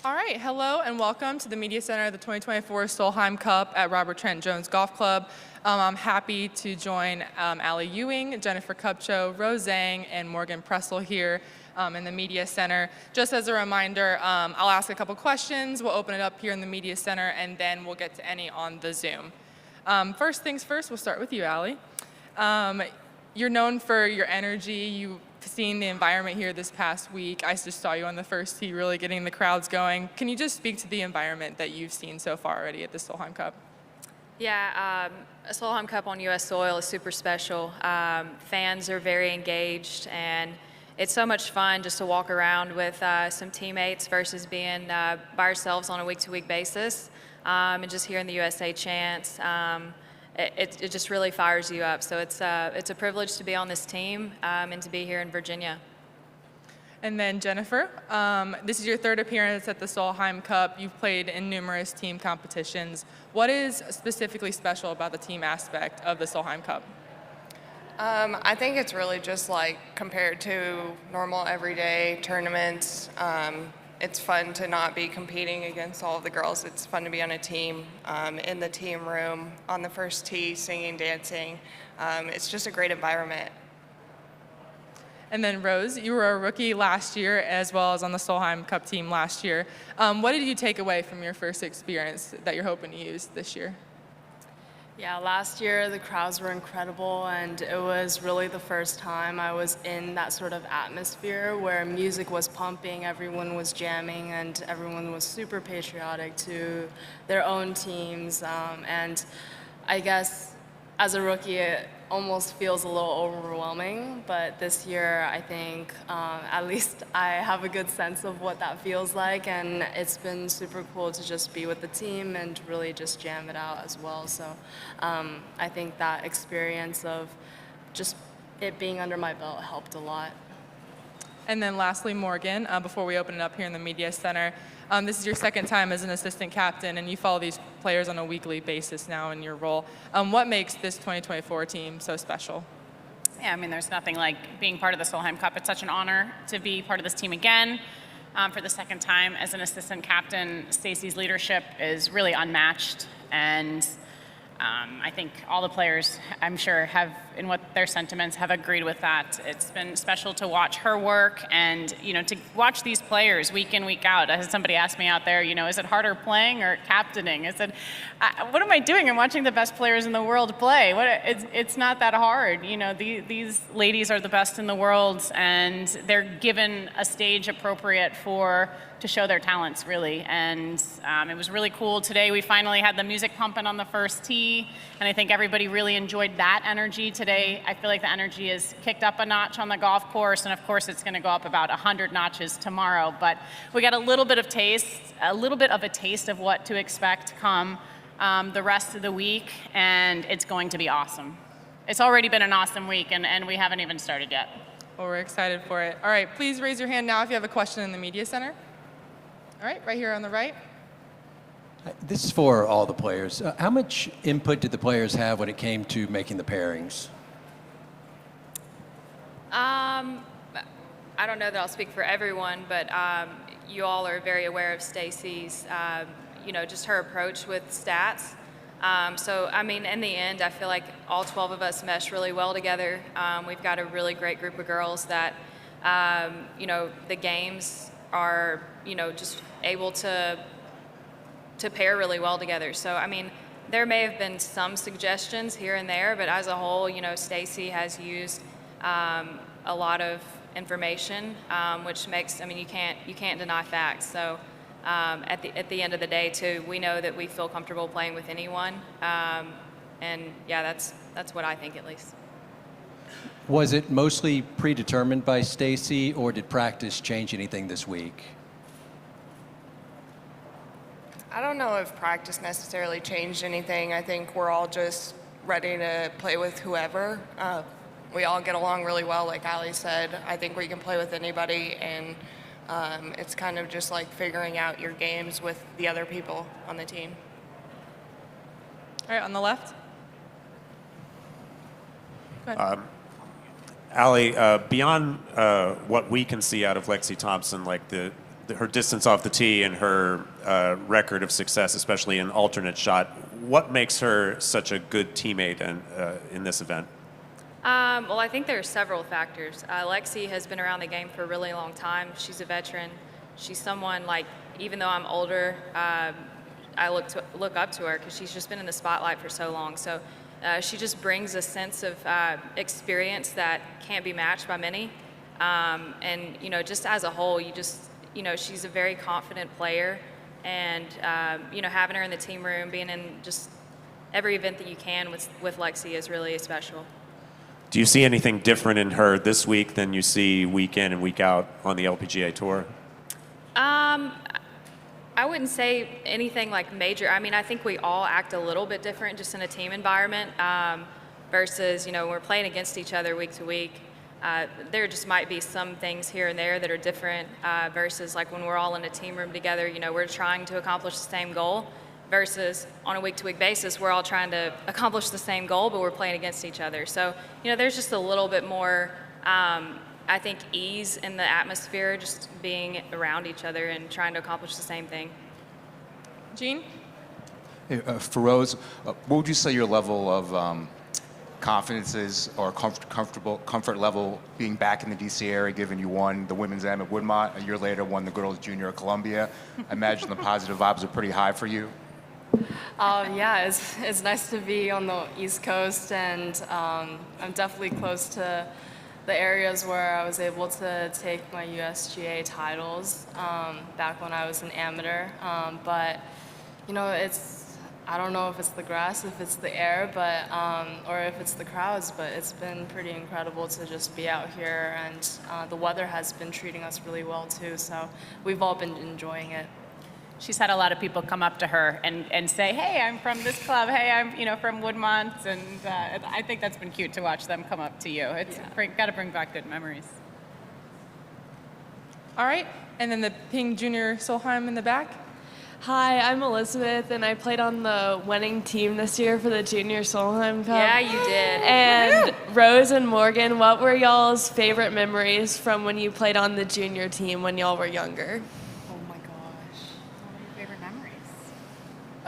All right, hello and welcome to the Media Center of the 2024 Solheim Cup at Robert Trent Jones Golf Club. I'm happy to join Ewing, Jennifer Kupcho, Rose Zhang, and Morgan Pressel here in the Media Center. Just as a reminder, I'll ask a couple questions, we'll open it up here in the Media Center, and then we'll get to any on the Zoom. First things first, we'll start with you, Allie. You're known for your energy. You've seen the environment here this past week. I just saw you on the first tee really getting the crowds going. Can you just speak to the environment that you've seen so far already at the Solheim Cup? Yeah, a Solheim Cup on U.S. soil is super special. Fans are very engaged, and it's so much fun just to walk around with some teammates versus being by ourselves on a week-to-week basis, and just hearing the USA chants. It just really fires you up. So it's a privilege to be on this team and to be here in Virginia. And then Jennifer, this is your third appearance at the Solheim Cup. You've played in numerous team competitions. What is specifically special about the team aspect of the Solheim Cup? I think it's really just like compared to normal everyday tournaments. It's fun to not be competing against all of the girls. It's fun to be on a team, in the team room, on the first tee, singing, dancing. It's just a great environment. And then Rose, you were a rookie last year as well as on the Solheim Cup team last year. What did you take away from your first experience that you're hoping to use this year? Yeah, last year the crowds were incredible, and it was really the first time I was in that sort of atmosphere where music was pumping, everyone was jamming, and everyone was super patriotic to their own teams. And I guess as a rookie, it almost feels a little overwhelming, but this year I think at least I have a good sense of what that feels like, and it's been super cool to just be with the team and really just jam it out as well. So I think that experience of just it being under my belt helped a lot. And then lastly, Morgan, before we open it up here in the Media Center, this is your second time as an assistant captain, and you follow these players on a weekly basis now in your role. What makes this 2024 team so special? Yeah, I mean, there's nothing like being part of the Solheim Cup. It's such an honor to be part of this team again for the second time as an assistant captain. Stacey's leadership is really unmatched, and I think all the players, I'm sure, have, in what their sentiments, have agreed with that. It's been special to watch her work and, you know, to watch these players week in, week out. I had somebody ask me out there, you know, is it harder playing or captaining? I said, what am I doing? I'm watching the best players in the world play. It's not that hard. You know, these ladies are the best in the world, and they're given a stage appropriate to show their talents, really. And it was really cool. Today we finally had the music pumping on the first tee, and I think everybody really enjoyed that energy today. I feel like the energy is kicked up a notch on the golf course, and of course it's going to go up about 100 notches tomorrow. But we got a little bit of a taste of what to expect come the rest of the week, and it's going to be awesome. It's already been an awesome week, and we haven't even started yet. Well, we're excited for it. All right, please raise your hand now if you have a question in the Media Center. All right, right here on the right. This is for all the players. How much input did the players have when it came to making the pairings? I don't know that I'll speak for everyone, but you all are very aware of Stacey's, you know, just her approach with stats. So, I mean, in the end, I feel like all 12 of us mesh really well together. We've got a really great group of girls that, you know, the games are, you know, just able to pair really well together. So, I mean, there may have been some suggestions here and there, but as a whole, you know, Stacey has used a lot of information, which makes, I mean, you can't deny facts. So, at the end of the day, too, we know that we feel comfortable playing with anyone, and yeah, that's what I think, at least. Was it mostly predetermined by Stacey, or did practice change anything this week? I don't know if practice necessarily changed anything. I think we're all just ready to play with whoever. We all get along really well, like Ali said. I think we can play with anybody, and it's kind of just like figuring out your games with the other people on the team. All right, on the left. Go ahead. Ali, beyond what we can see out of Lexi Thompson, like the her distance off the tee and her record of success, especially in alternate shot. What makes her such a good teammate in this event? Well, I think there are several factors. Lexi has been around the game for a really long time. She's a veteran. She's someone, like, even though I'm older, I look up to her because she's just been in the spotlight for so long. So she just brings a sense of experience that can't be matched by many. And, you know, just as a whole, she's a very confident player. And, you know, having her in the team room, being in just every event that you can with Lexi is really special. Do you see anything different in her this week than you see week in and week out on the LPGA Tour? I wouldn't say anything like major. I mean, I think we all act a little bit different just in a team environment versus, you know, we're playing against each other week to week. There just might be some things here and there that are different versus like when we're all in a team room together, you know, we're trying to accomplish the same goal versus on a week-to-week basis, we're all trying to accomplish the same goal, but we're playing against each other. So, you know, there's just a little bit more, I think, ease in the atmosphere, just being around each other and trying to accomplish the same thing. Gene? Hey, for Rose, what would you say your level of confidence is, or comfort level being back in the DC area, given you won the women's AM at Woodmont, a year later won the girls junior at Columbia? I imagine the positive vibes are pretty high for you. Yeah, it's nice to be on the East Coast, and I'm definitely close to the areas where I was able to take my USGA titles back when I was an amateur. But, you know, I don't know if it's the grass, if it's the air, but or if it's the crowds, but it's been pretty incredible to just be out here, and the weather has been treating us really well too, so we've all been enjoying it. She's had a lot of people come up to her and say, hey, I'm from this club, hey, I'm from Woodmont, and I think that's been cute to watch them come up to you. It's got to bring back good memories. All right, and then the Ping Junior Solheim in the back. Hi, I'm Elizabeth, and I played on the winning team this year for the Junior Solheim Cup. Yeah, you did. And Rose and Morgan, what were y'all's favorite memories from when you played on the junior team when y'all were younger? Oh my gosh, what are your favorite memories?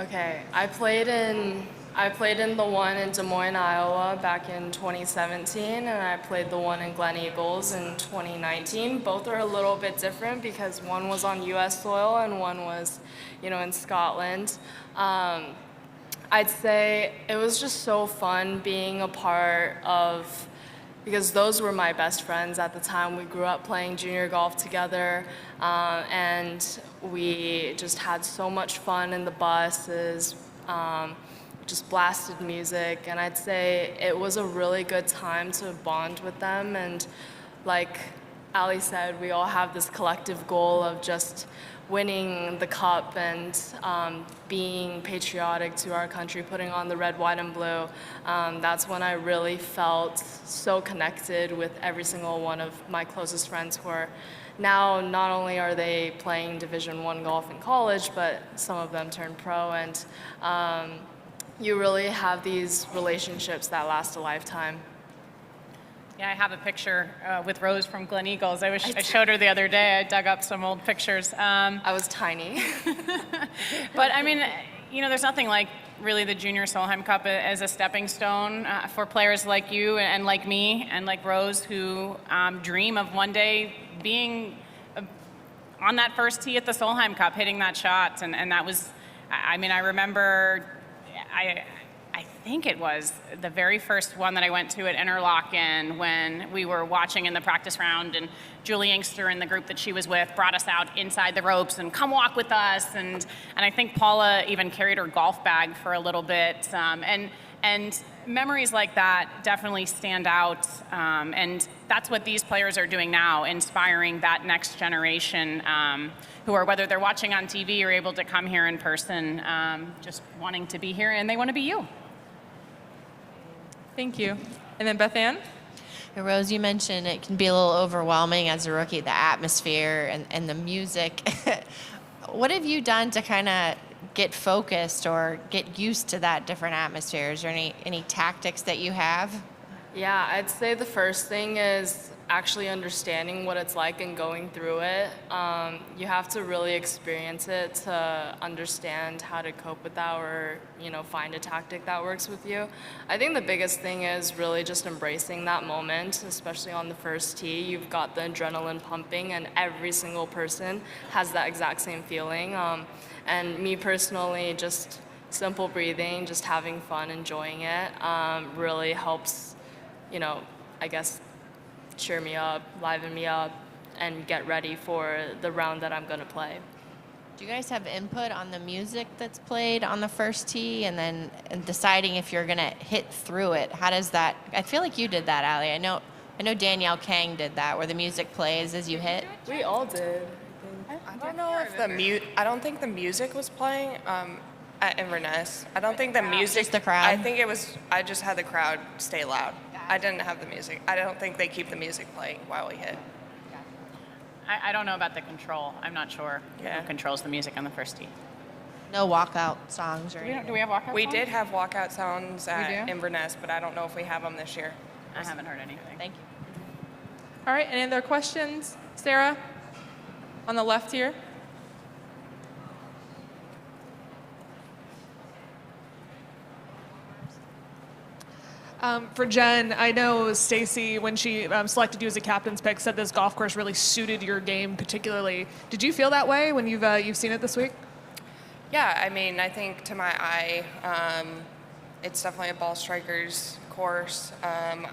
Okay, I played in the one in Des Moines, Iowa back in 2017, and I played the one in Glen Eagles in 2019. Both are a little bit different because one was on U.S. soil and one was, you know, in Scotland. I'd say it was just so fun being a part of, because those were my best friends at the time. We grew up playing junior golf together, and we just had so much fun in the buses. Just blasted music, and I'd say it was a really good time to bond with them. And like Ali said, we all have this collective goal of just winning the cup and being patriotic to our country, putting on the red, white, and blue. That's when I really felt so connected with every single one of my closest friends who are now not only are they playing Division I golf in college, but some of them turned pro, and you really have these relationships that last a lifetime. Yeah, I have a picture with Rose from Glen Eagles. I showed her the other day. I dug up some old pictures. I was tiny. But I mean, you know, there's nothing like really the Junior Solheim Cup as a stepping stone for players like you and like me and like Rose, who dream of one day being on that first tee at the Solheim Cup, hitting that shot. And that was, I mean, I remember, I think it was the very first one that I went to at Interlaken when we were watching in the practice round, and Julie Inkster and the group that she was with brought us out inside the ropes and come walk with us, and I think Paula even carried her golf bag for a little bit, and memories like that definitely stand out, and that's what these players are doing now, inspiring that next generation who are, whether they're watching on TV or able to come here in person, just wanting to be here, and they want to be you. Thank you. And then Beth Ann? Rose, you mentioned it can be a little overwhelming as a rookie, the atmosphere and the music. What have you done to kind of get focused or get used to that different atmosphere? Is there any tactics that you have? Yeah, I'd say the first thing is actually understanding what it's like and going through it. You have to really experience it to understand how to cope with that, or find a tactic that works with you. I think the biggest thing is really just embracing that moment, especially on the first tee. You've got the adrenaline pumping, and every single person has that exact same feeling. And me personally, just simple breathing, just having fun, enjoying it, really helps, I guess, cheer me up, liven me up, and get ready for the round that I'm going to play. Do you guys have input on the music that's played on the first tee, and then deciding if you're going to hit through it? How does that? I feel like you did that, Allie. I know Danielle Kang did that, where the music plays as you hit. We all did. I don't know if I don't think the music was playing at Inverness. I don't think the music. Just the crowd? I think it was. I just had the crowd stay loud. I didn't have the music. I don't think they keep the music playing while we hit. I don't know about the control. I'm not sure Yeah. who controls the music on the first tee. No walkout songs or Do we, anything. do we have walkout We songs? did have walkout sounds at do? Inverness, but I don't know if we have them this year. I haven't heard anything. Thank you. All right, any other questions? Sarah, on the left here. For Jen, I know Stacy, when she selected you as a captain's pick, said this golf course really suited your game particularly. Did you feel that way when you've seen it this week? Yeah, I mean, I think to my eye, it's definitely a ball striker's course.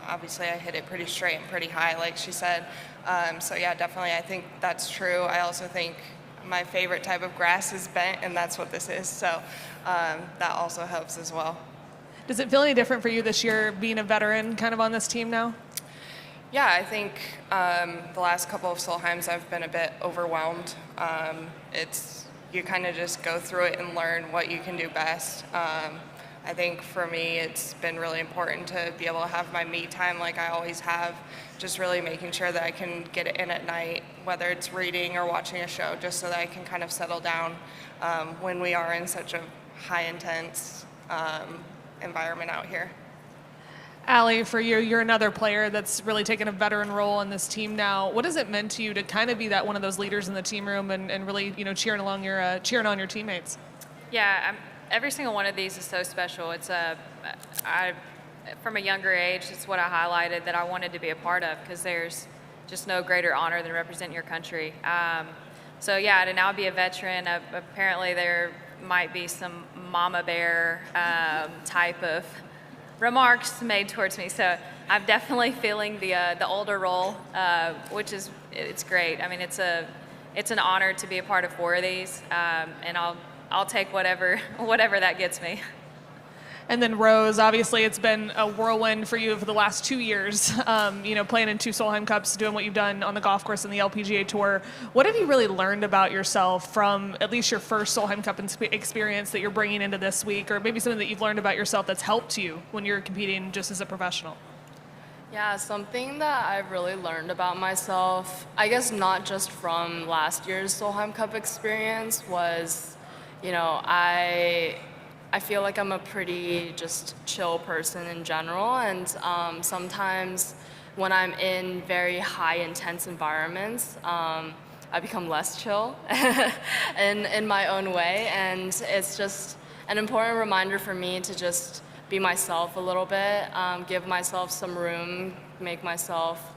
Obviously, I hit it pretty straight and pretty high, like she said. So yeah, definitely, I think that's true. I also think my favorite type of grass is bent, and that's what this is. So that also helps as well. Does it feel any different for you this year, being a veteran kind of on this team now? Yeah, I think the last couple of Solheims I've been a bit overwhelmed. You kind of just go through it and learn what you can do best. I think for me it's been really important to be able to have my me time like I always have, just really making sure that I can get it in at night, whether it's reading or watching a show, just so that I can kind of settle down when we are in such a high intense environment out here. Allie, for you, you're another player that's really taken a veteran role on this team now. What has it meant to you to kind of be that one of those leaders in the team room and really, cheering on your teammates? Yeah, every single one of these is so special. From a younger age, it's what I highlighted that I wanted to be a part of, because there's just no greater honor than representing your country. So yeah, to now be a veteran, apparently there might be some mama bear type of remarks made towards me. So I'm definitely feeling the older role, which is, it's great. I mean, it's an honor to be a part of 4 of these, and I'll take whatever that gets me. And then Rose, obviously it's been a whirlwind for you for the last 2 years, playing in 2 Solheim Cups, doing what you've done on the golf course and the LPGA Tour. What have you really learned about yourself from at least your first Solheim Cup experience that you're bringing into this week, or maybe something that you've learned about yourself that's helped you when you're competing just as a professional? Yeah, something that I've really learned about myself, I guess not just from last year's Solheim Cup experience, was, I feel like I'm a pretty just chill person in general, and sometimes when I'm in very high intense environments, I become less chill in my own way, and it's just an important reminder for me to just be myself a little bit, give myself some room, make myself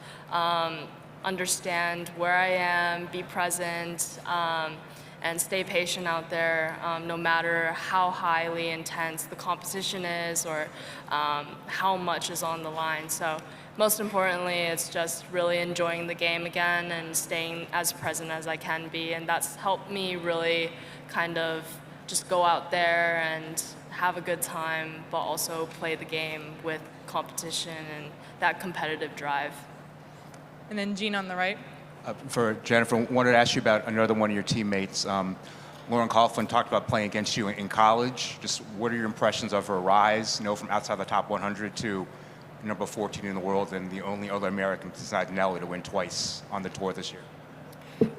understand where I am, be present, and stay patient out there, no matter how highly intense the competition is or how much is on the line. So most importantly, it's just really enjoying the game again and staying as present as I can be. And that's helped me really kind of just go out there and have a good time, but also play the game with competition and that competitive drive. And then Jean on the right. For Jennifer, wanted to ask you about another one of your teammates. Lauren Coughlin talked about playing against you in college. Just what are your impressions of her rise, from outside the top 100 to number 14 in the world and the only other American besides Nelly to win twice on the tour this year?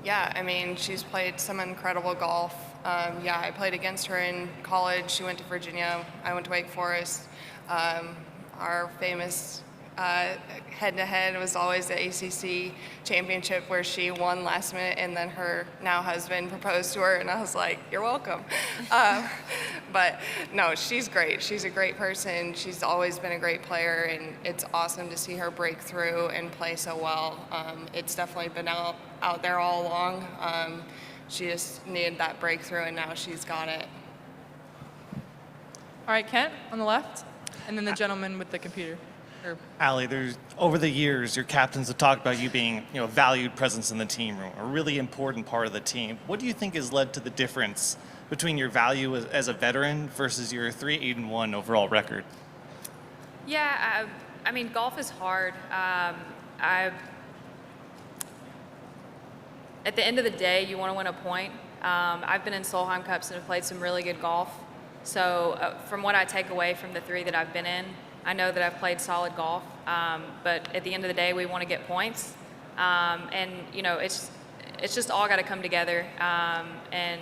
Yeah, I mean, she's played some incredible golf. I played against her in college. She went to Virginia. I went to Wake Forest. Our famous Head-to-head was always the ACC championship where she won last minute, and then her now husband proposed to her, and I was like, you're welcome. But no, she's great. She's a great person. She's always been a great player, and it's awesome to see her break through and play so well. It's definitely been out there all along. She just needed that breakthrough, and now she's got it. All right, Kent on the left, and then the gentleman with the computer. Allie, over the years, your captains have talked about you being, a valued presence in the team room, a really important part of the team. What do you think has led to the difference between your value as a veteran versus your 3-8-1 overall record? Yeah, I mean, golf is hard. At the end of the day, you want to win a point. I've been in Solheim Cups and have played some really good golf. So from what I take away from the 3 that I've been in, I know that I've played solid golf, but at the end of the day, we want to get points. And, it's just all got to come together. And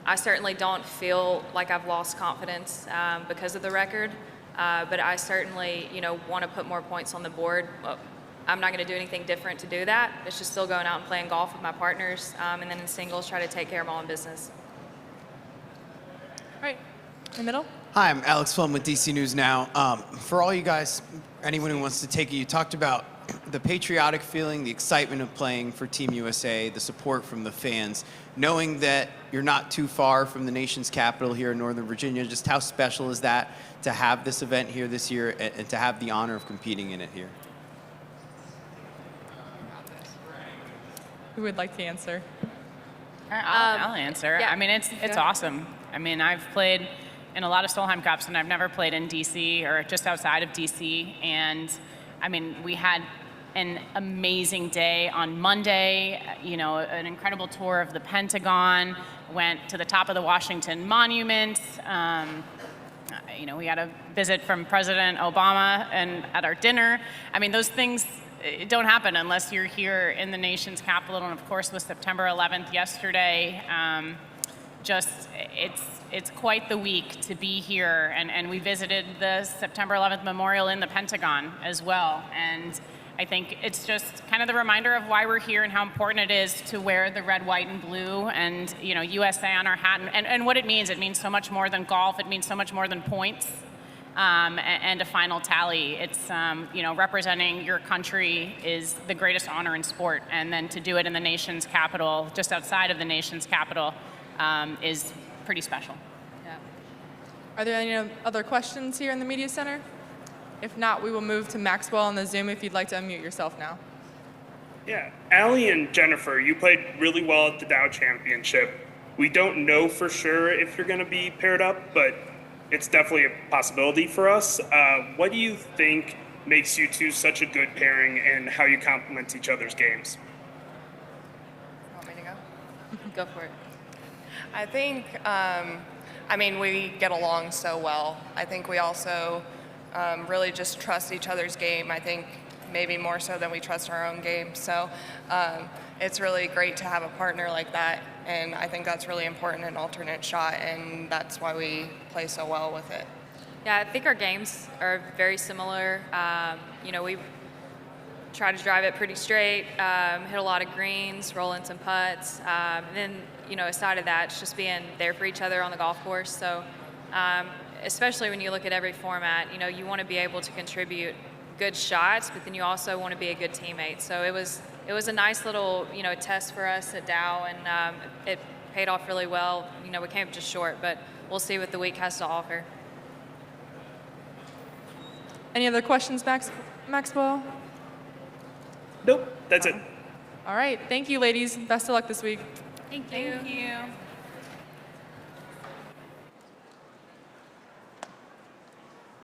I certainly don't feel like I've lost confidence because of the record, but I certainly, want to put more points on the board. I'm not going to do anything different to do that. It's just still going out and playing golf with my partners, and then in singles, try to take care of my own business. All right, in the middle. Hi, I'm Alex Flum with DC News Now. For all you guys, anyone who wants to take it, you talked about the patriotic feeling, the excitement of playing for Team USA, the support from the fans. Knowing that you're not too far from the nation's capital here in Northern Virginia, just how special is that to have this event here this year and to have the honor of competing in it here? Who would like to answer? I'll answer. Yeah. I mean, it's awesome. I mean, I've played in a lot of Solheim Cups, and I've never played in DC or just outside of DC. And I mean, we had an amazing day on Monday, an incredible tour of the Pentagon, went to the top of the Washington Monument. We had a visit from President Obama and at our dinner. I mean, those things don't happen unless you're here in the nation's capital. And of course, with September 11th yesterday, it's quite the week to be here, and we visited the September 11th memorial in the Pentagon as well. And I think it's just kind of the reminder of why we're here and how important it is to wear the red, white, and blue and, USA on our hat. And what it means so much more than golf. It means so much more than points and a final tally. It's, representing your country is the greatest honor in sport. And then to do it in the nation's capital, just outside of the nation's capital, is pretty special. Yeah. Are there any other questions here in the Media Center? If not, we will move to Maxwell on the Zoom if you'd like to unmute yourself now. Yeah, Allie and Jennifer, you played really well at the Dow Championship. We don't know for sure if you're going to be paired up, but it's definitely a possibility for us. What do you think makes you two such a good pairing, and how you complement each other's games? Want me to go? Go for it. I think, we get along so well. I think we also really just trust each other's game. I think maybe more so than we trust our own game. So it's really great to have a partner like that, and I think that's really important in alternate shot, and that's why we play so well with it. Yeah, I think our games are very similar. We try to drive it pretty straight, hit a lot of greens, roll in some putts. And then, aside of that, it's just being there for each other on the golf course. So especially when you look at every format, you want to be able to contribute good shots, but then you also want to be a good teammate. So it was a nice little, test for us at Dow, and it paid off really well. We came up just short, but we'll see what the week has to offer. Any other questions, Maxwell? Nope, that's it. All right, thank you, ladies. Best of luck this week. Thank you.